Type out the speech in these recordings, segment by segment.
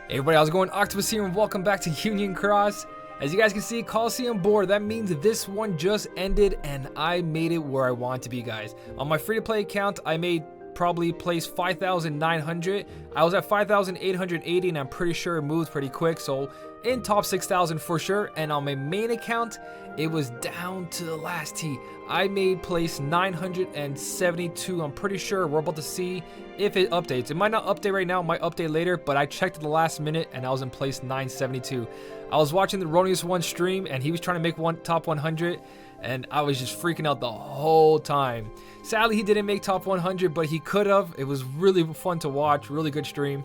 Hey everybody, how's it going? Octopus here and welcome back to Union Cross. As you guys can see, Coliseum board, that means this one just ended and I made it where I want to be, guys. On my free-to-play account, I made probably place 5,900. I was at 5,880 and I'm pretty sure it moved pretty quick, so in top 6,000 for sure. And on my main account, it was down to the last T. I made place 972. I'm pretty sure we're about to see if it updates. It might not update right now, it might update later, but I checked at the last minute and I was in place 972. I was watching the Ronius One stream and he was trying to make top 100 and I was just freaking out the whole time. Sadly, he didn't make top 100, but he could have. It was really fun to watch, really good stream.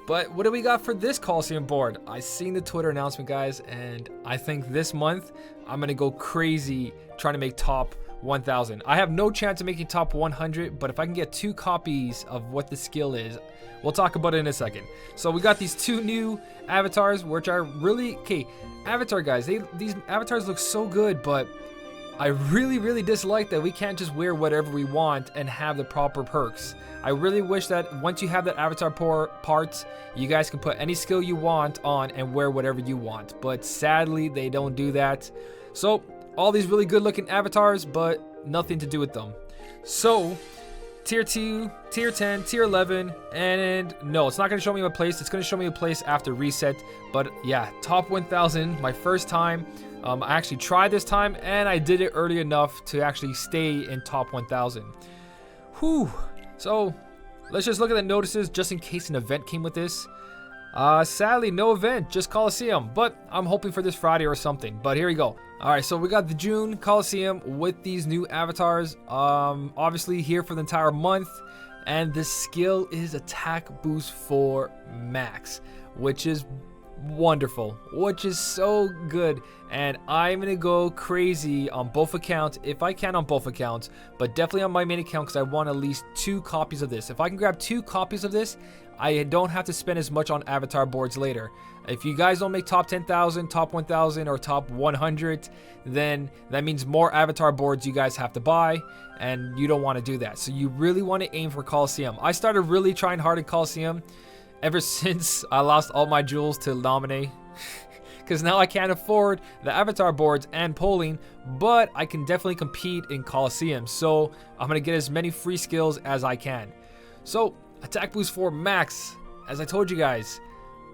But what do we got for this Coliseum board? I seen the Twitter announcement, guys, and I think this month I'm gonna go crazy trying to make top 1,000. I have no chance of making top 100, but if I can get 2 copies of what the skill is, we'll talk about it in a second. So we got these 2 new avatars, which are really avatar guys. These avatars look so good, but I really dislike that we can't just wear whatever we want and have the proper perks. I really wish that once you have that avatar parts, you guys can put any skill you want on and wear whatever you want. But sadly, they don't do that. So all these really good looking avatars, but nothing to do with them. So tier 2, tier 10, tier 11, and no, it's not going to show me my place. It's going to show me a place after reset. But yeah, top 1,000, my first time. I actually tried this time and I did it early enough to actually stay in top 1,000. Whew. So let's just look at the notices just in case an event came with this. Sadly, no event, just Coliseum, but I'm hoping for this Friday or something. But here we go. All right, so we got the June Coliseum with these new avatars. Obviously here for the entire month, and the skill is Attack Boost 4 Max, which is wonderful, which is so good. And I'm gonna go crazy on both accounts if I can, on both accounts, but definitely on my main account because I want at least 2 copies of this. If I can grab 2 copies of this, I don't have to spend as much on avatar boards later. If you guys don't make top 10,000, top 1,000, or top 100, then that means more avatar boards you guys have to buy, and you don't want to do that. So you really want to aim for Coliseum. I started really trying hard at Coliseum ever since I lost all my jewels to nominate. Because now I can't afford the avatar boards and polling, but I can definitely compete in Coliseum. So I'm going to get as many free skills as I can. So Attack Boost 4 Max, as I told you guys,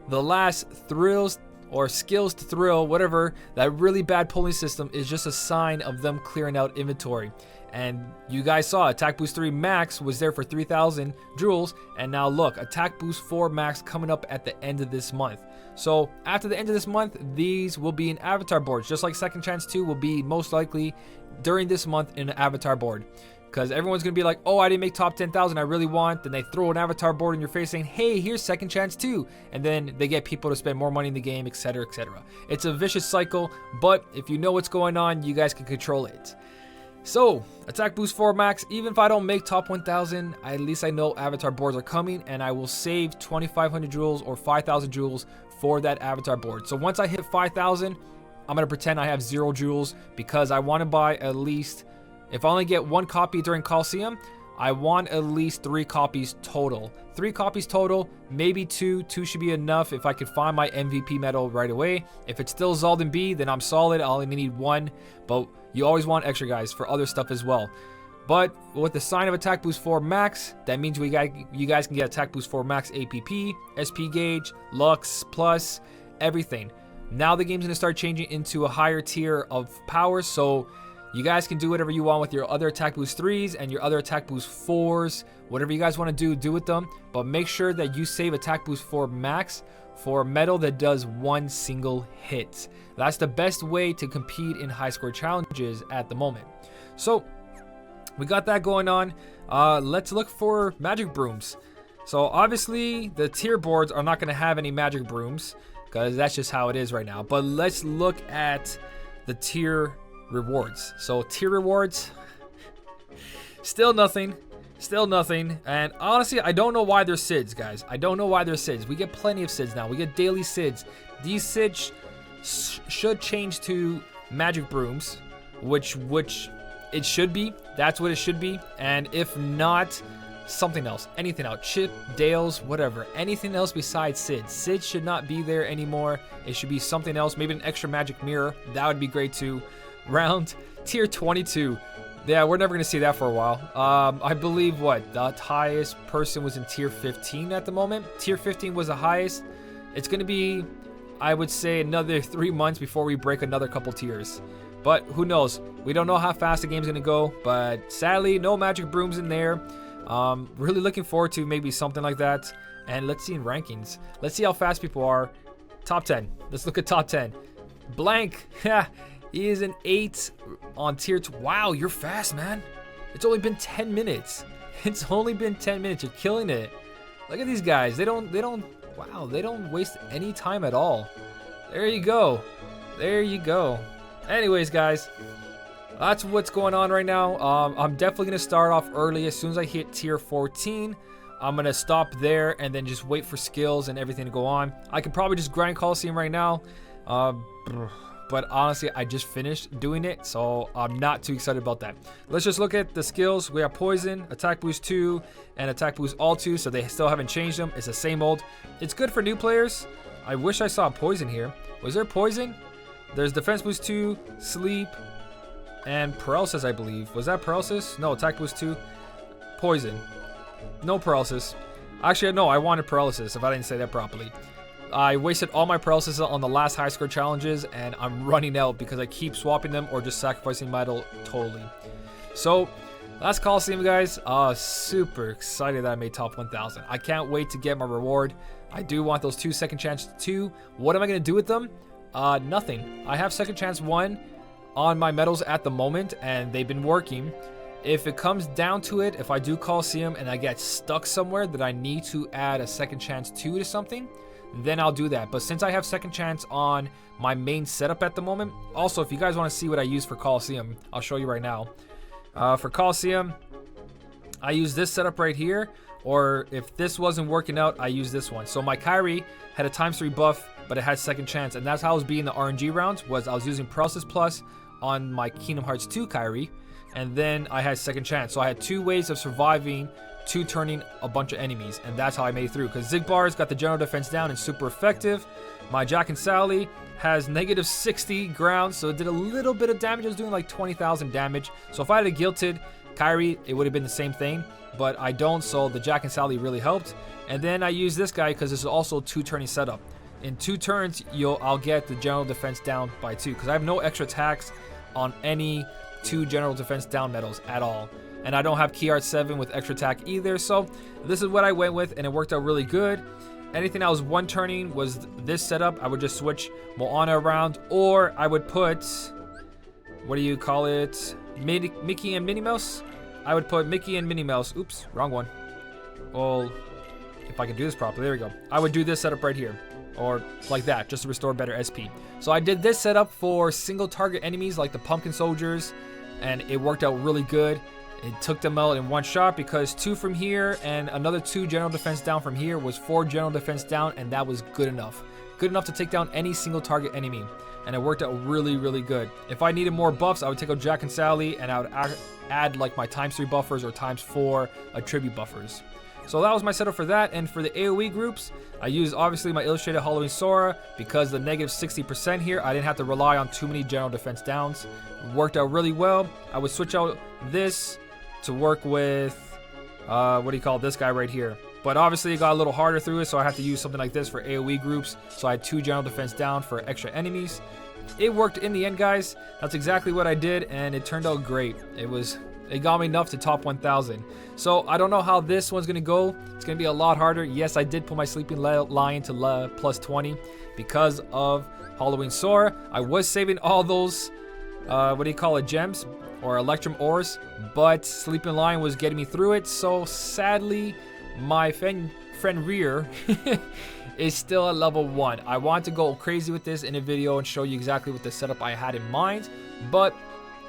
the last thrills or skills to thrill, whatever, that really bad polling system is just a sign of them clearing out inventory. And you guys saw Attack Boost 3 Max was there for 3,000 jewels, and now look, Attack Boost 4 Max coming up at the end of this month. So after the end of this month, these will be in avatar boards, just like Second Chance 2 will be most likely during this month in an avatar board. Because everyone's going to be like, oh, I didn't make top 10,000, I really want. Then they throw an avatar board in your face saying, hey, here's Second Chance 2. And then they get people to spend more money in the game, etc, etc. It's a vicious cycle, but if you know what's going on, you guys can control it. So, Attack Boost 4 Max, even if I don't make top 1,000, at least I know avatar boards are coming, and I will save 2,500 jewels or 5,000 jewels for that avatar board. So once I hit 5,000, I'm going to pretend I have 0 jewels because I want to buy at least, if I only get 1 copy during Coliseum, I want at least 3 copies total. 3 copies total, maybe 2. 2 should be enough if I could find my MVP medal right away. If it's still Zalden B, then I'm solid. I only need 1. But you always want extra, guys, for other stuff as well. But with the sign of Attack Boost 4 Max, that means you guys can get Attack Boost 4 Max APP, SP Gauge, Lux, Plus, everything. Now the game's going to start changing into a higher tier of power, so you guys can do whatever you want with your other Attack Boost 3s and your other Attack Boost 4s. Whatever you guys want to do with them. But make sure that you save Attack Boost 4 Max for a medal that does 1 single hit. That's the best way to compete in high score challenges at the moment. So we got that going on. Let's look for magic brooms. So obviously the tier boards are not going to have any magic brooms because that's just how it is right now. But let's look at the tier rewards. So tier rewards, still nothing, and honestly I don't know why they're SIDS, guys. I don't know why they're SIDS. We get plenty of SIDS now. We get daily SIDS. These SIDS should change to magic brooms, which it should be. That's what it should be. And if not, something else, anything else, Chip, Dales, whatever, anything else besides Sid. Sid should not be there anymore. It should be something else, maybe an extra magic mirror. That would be great too. Round tier 22. Yeah, we're never going to see that for a while. I believe, what, the highest person was in tier 15 at the moment. Tier 15 was the highest. It's going to be, I would say, another 3 months before we break another couple tiers. But who knows? We don't know how fast the game's going to go. But sadly, no magic brooms in there. Really looking forward to maybe something like that. And let's see in rankings. Let's see how fast people are. Top 10. Let's look at top 10. Blank. He is an 8 on tier 2. Wow, you're fast, man. It's only been 10 minutes. It's only been 10 minutes. You're killing it. Look at these guys. They don't waste any time at all. There you go. There you go. Anyways, guys, that's what's going on right now. I'm definitely going to start off early. As soon as I hit tier 14, I'm going to stop there and then just wait for skills and everything to go on. I could probably just grind Coliseum right now. But honestly, I just finished doing it, so I'm not too excited about that. Let's just look at the skills. We have Poison, Attack Boost 2, and Attack Boost All 2, so they still haven't changed them. It's the same old. It's good for new players. I wish I saw Poison here. Was there Poison? There's Defense Boost 2, Sleep, and Paralysis, I believe. Was that Paralysis? No, Attack Boost 2. Poison. No Paralysis. Actually, no, I wanted Paralysis, if I didn't say that properly. I wasted all my paralysis on the last high score challenges, and I'm running out because I keep swapping them or just sacrificing metal totally. So that's Coliseum, guys. Super excited that I made top 1000. I can't wait to get my reward. I do want those 2 second chance 2. What am I going to do with them? Nothing. I have second chance 1 on my medals at the moment, and they've been working. If it comes down to it, if I do Coliseum and I get stuck somewhere that I need to add a second chance 2 to something, then I'll do that. But since I have second chance on my main setup at the moment, also if you guys want to see what I use for Coliseum, I'll show you right now. For Coliseum, I use this setup right here, or if this wasn't working out, I use this one. So my Kyrie had a ×3 buff, but it had second chance, and that's how I was beating the RNG rounds. Was I was using Paralysis Plus on my Kingdom Hearts 2 Kyrie, and then I had second chance. So I had 2 ways of surviving 2 turning a bunch of enemies, and that's how I made it through, because Zigbar's got the general defense down and super effective. My Jack and Sally has -60 ground, so it did a little bit of damage. It was doing like 20,000 damage. So if I had a Guilted Kyrie, it would have been the same thing, but I don't, so the Jack and Sally really helped. And then I use this guy because this is also a 2-turning setup. In 2 turns, I'll get the general defense down by 2, because I have no extra attacks on any 2 general defense down medals at all. And I don't have Key Art 7 with extra attack either, so this is what I went with, and it worked out really good. Anything that was 1 turning was this setup. I would just switch Moana around, or I would put, what do you call it, Mickey and Minnie Mouse? I would put Mickey and Minnie Mouse. Oops, wrong one. Well, if I can do this properly, there we go. I would do this setup right here, or like that, just to restore better SP. So I did this setup for single target enemies like the Pumpkin Soldiers, and it worked out really good. It took them out in 1 shot, because 2 from here and another 2 general defense down from here was 4 general defense down, and that was good enough. Good enough to take down any single target enemy, and it worked out really, really good. If I needed more buffs, I would take out Jack and Sally, and I would add like my ×3 buffers or ×4 attribute buffers. So that was my setup for that. And for the AoE groups, I used obviously my Illustrated Halloween Sora, because the -60% here, I didn't have to rely on too many general defense downs. It worked out really well. I would switch out this to work with, what do you call this guy right here? But obviously it got a little harder through it, so I had to use something like this for AoE groups. So I had 2 general defense down for extra enemies. It worked in the end, guys. That's exactly what I did, and it turned out great. It got me enough to top 1000. So I don't know how this one's gonna go. It's gonna be a lot harder. Yes, I did put my Sleeping Lion to +20 because of Halloween Sora. I was saving all those, what do you call it, gems or Electrum ores, but Sleeping Lion was getting me through it. So sadly, my friend Rear is still at level 1. I want to go crazy with this in a video and show you exactly what the setup I had in mind, but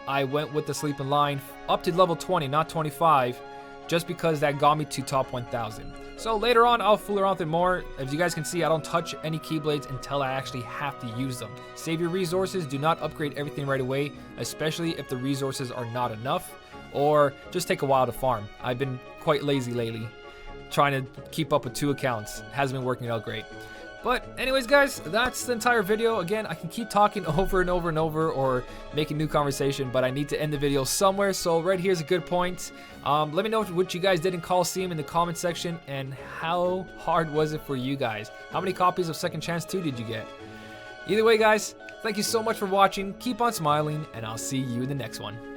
I went with the Sleeping Lion up to level 20, not 25, just because that got me to top 1000. So later on, I'll fool around with it more. As you guys can see, I don't touch any Keyblades until I actually have to use them. Save your resources. Do not upgrade everything right away, especially if the resources are not enough. or just take a while to farm. I've been quite lazy lately, trying to keep up with 2 accounts. Hasn't been working out great. But anyways, guys, that's the entire video. Again, I can keep talking over and over and over or making new conversation, but I need to end the video somewhere. So right here's a good point. Let me know what you guys did in Coliseum in the comment section, and how hard was it for you guys? How many copies of Second Chance 2 did you get? Either way, guys, thank you so much for watching. Keep on smiling, and I'll see you in the next one.